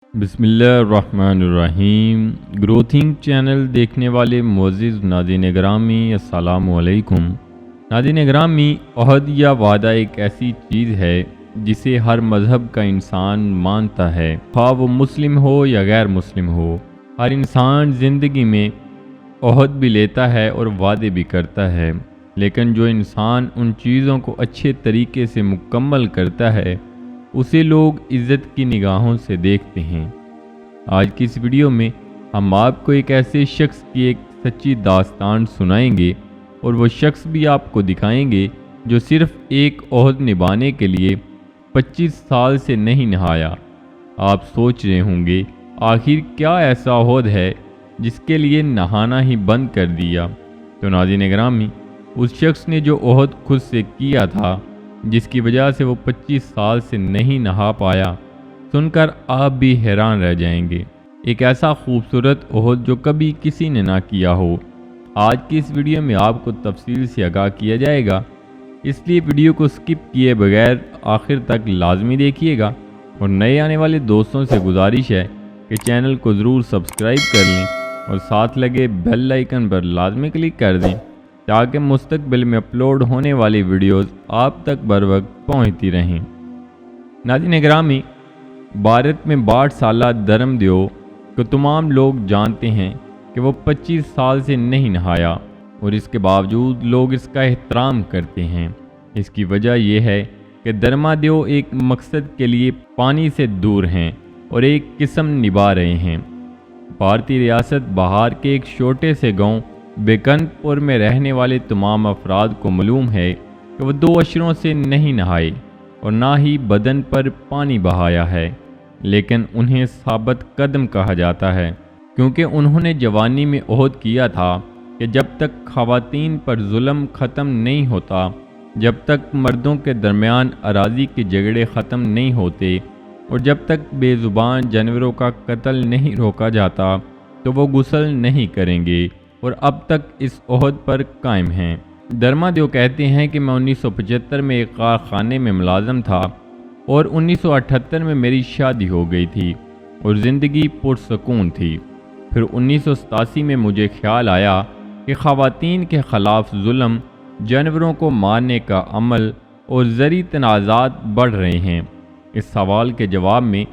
بسم اللہ الرحمن الرحیم۔ گروتھنگ چینل دیکھنے والے معزز ناظرین گرامی السلام علیکم۔ ناظرین گرامی، عہد یا وعدہ ایک ایسی چیز ہے جسے ہر مذہب کا انسان مانتا ہے، خواہ وہ مسلم ہو یا غیر مسلم ہو۔ ہر انسان زندگی میں عہد بھی لیتا ہے اور وعدے بھی کرتا ہے، لیکن جو انسان ان چیزوں کو اچھے طریقے سے مکمل کرتا ہے اسے لوگ عزت کی نگاہوں سے دیکھتے ہیں۔ آج کی اس ویڈیو میں ہم آپ کو ایک ایسے شخص کی ایک سچی داستان سنائیں گے، اور وہ شخص بھی آپ کو دکھائیں گے جو صرف ایک عہد نبھانے کے لیے 25 سال سے نہیں نہایا۔ آپ سوچ رہے ہوں گے آخر کیا ایسا عہد ہے جس کے لیے نہانا ہی بند کر دیا؟ تو ناظرین گرامی، اس شخص نے جو عہد خود سے کیا تھا جس کی وجہ سے وہ 25 سال سے نہیں نہا پایا، سن کر آپ بھی حیران رہ جائیں گے۔ ایک ایسا خوبصورت عہد جو کبھی کسی نے نہ کیا ہو۔ آج کی اس ویڈیو میں آپ کو تفصیل سے آگاہ کیا جائے گا، اس لیے ویڈیو کو سکپ کیے بغیر آخر تک لازمی دیکھیے گا، اور نئے آنے والے دوستوں سے گزارش ہے کہ چینل کو ضرور سبسکرائب کر لیں اور ساتھ لگے بیل آئیکن پر لازمی کلک کر دیں تاکہ مستقبل میں اپلوڈ ہونے والی ویڈیوز آپ تک بر وقت پہنچتی رہیں۔ ناظرین گرامی، بھارت میں 62 سالہ دھرم دیو کو تمام لوگ جانتے ہیں کہ وہ 25 سال سے نہیں نہایا، اور اس کے باوجود لوگ اس کا احترام کرتے ہیں۔ اس کی وجہ یہ ہے کہ دھرما دیو ایک مقصد کے لیے پانی سے دور ہیں اور ایک قسم نبھا رہے ہیں۔ بھارتی ریاست بہار کے ایک چھوٹے سے گاؤں بیکنت پور میں رہنے والے تمام افراد کو معلوم ہے کہ وہ 2 عشروں سے نہیں نہائے اور نہ ہی بدن پر پانی بہایا ہے، لیکن انہیں ثابت قدم کہا جاتا ہے کیونکہ انہوں نے جوانی میں عہد کیا تھا کہ جب تک خواتین پر ظلم ختم نہیں ہوتا، جب تک مردوں کے درمیان اراضی کے جھگڑے ختم نہیں ہوتے، اور جب تک بے زبان جانوروں کا قتل نہیں روکا جاتا تو وہ غسل نہیں کریں گے، اور اب تک اس عہد پر قائم ہیں۔ دھرما دیو کہتے ہیں کہ میں 1975 میں ایک کارخانے میں ملازم تھا، اور 1978 میں میری شادی ہو گئی تھی اور زندگی پرسکون تھی۔ پھر 1987 میں مجھے خیال آیا کہ خواتین کے خلاف ظلم، جانوروں کو مارنے کا عمل اور زرعی تنازعات بڑھ رہے ہیں۔ اس سوال کے جواب میں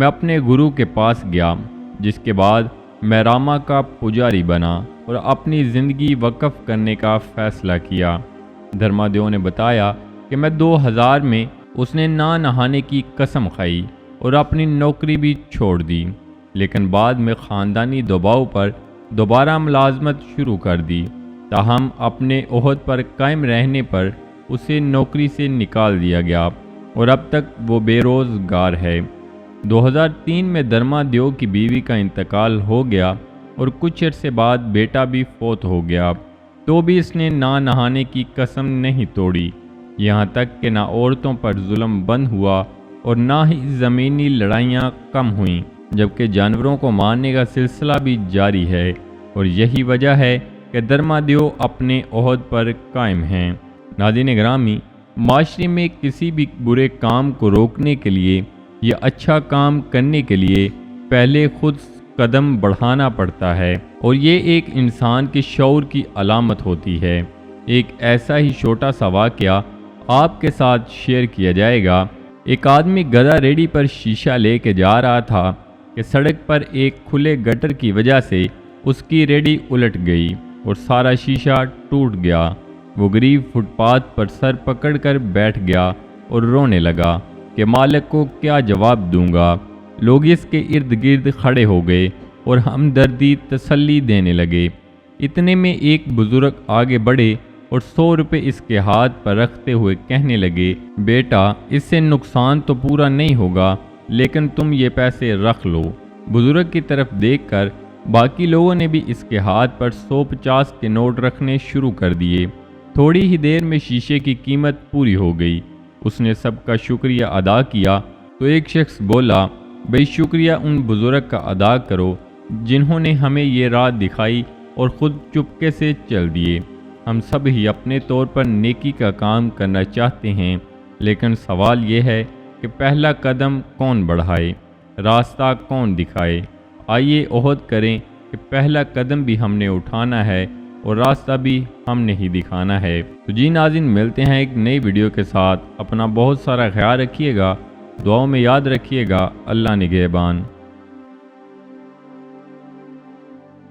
اپنے گرو کے پاس گیا، جس کے بعد میں راما کا پجاری بنا اور اپنی زندگی وقف کرنے کا فیصلہ کیا۔ دھرما دیو نے بتایا کہ میں 2000 میں اس نے نہ نہانے کی قسم کھائی اور اپنی نوکری بھی چھوڑ دی، لیکن بعد میں خاندانی دباؤ پر دوبارہ ملازمت شروع کر دی۔ تاہم اپنے عہد پر قائم رہنے پر اسے نوکری سے نکال دیا گیا اور اب تک وہ بے روزگار ہے۔ 2003 میں دھرما دیو کی بیوی کا انتقال ہو گیا اور کچھ عرصے بعد بیٹا بھی فوت ہو گیا، تو بھی اس نے نہ نہانے کی قسم نہیں توڑی، یہاں تک کہ نہ عورتوں پر ظلم بند ہوا اور نہ ہی زمینی لڑائیاں کم ہوئیں، جبکہ جانوروں کو مارنے کا سلسلہ بھی جاری ہے، اور یہی وجہ ہے کہ دھرما دیو اپنے عہد پر قائم ہیں۔ ناظرین گرامی، معاشرے میں کسی بھی برے کام کو روکنے کے لیے یا اچھا کام کرنے کے لیے پہلے خود قدم بڑھانا پڑتا ہے، اور یہ ایک انسان کے شعور کی علامت ہوتی ہے۔ ایک ایسا ہی چھوٹا سا واقعہ آپ کے ساتھ شیئر کیا جائے گا۔ ایک آدمی گدھا ریڈی پر شیشہ لے کے جا رہا تھا کہ سڑک پر ایک کھلے گٹر کی وجہ سے اس کی ریڈی الٹ گئی اور سارا شیشہ ٹوٹ گیا۔ وہ غریب فٹ پاتھ پر سر پکڑ کر بیٹھ گیا اور رونے لگا کہ مالک کو کیا جواب دوں گا۔ لوگ اس کے ارد گرد کھڑے ہو گئے اور ہمدردی تسلی دینے لگے۔ اتنے میں ایک بزرگ آگے بڑھے اور 100 روپے اس کے ہاتھ پر رکھتے ہوئے کہنے لگے، بیٹا، اس سے نقصان تو پورا نہیں ہوگا، لیکن تم یہ پیسے رکھ لو۔ بزرگ کی طرف دیکھ کر باقی لوگوں نے بھی اس کے ہاتھ پر 150 کے نوٹ رکھنے شروع کر دیے۔ تھوڑی ہی دیر میں شیشے کی قیمت پوری ہو گئی۔ اس نے سب کا شکریہ ادا کیا تو ایک شخص بولا، بھئی شکریہ ان بزرگ کا ادا کرو جنہوں نے ہمیں یہ راہ دکھائی اور خود چپکے سے چل دیے۔ ہم سب ہی اپنے طور پر نیکی کا کام کرنا چاہتے ہیں، لیکن سوال یہ ہے کہ پہلا قدم کون بڑھائے؟ راستہ کون دکھائے۔ آئیے عہد کریں کہ پہلا قدم بھی ہم نے اٹھانا ہے اور راستہ بھی ہم نے ہی دکھانا ہے۔ تو جی ناظرین، ملتے ہیں ایک نئی ویڈیو کے ساتھ۔ اپنا بہت سارا خیال رکھیے گا، دعاؤں میں یاد رکھیے گا۔ اللہ نگہبان۔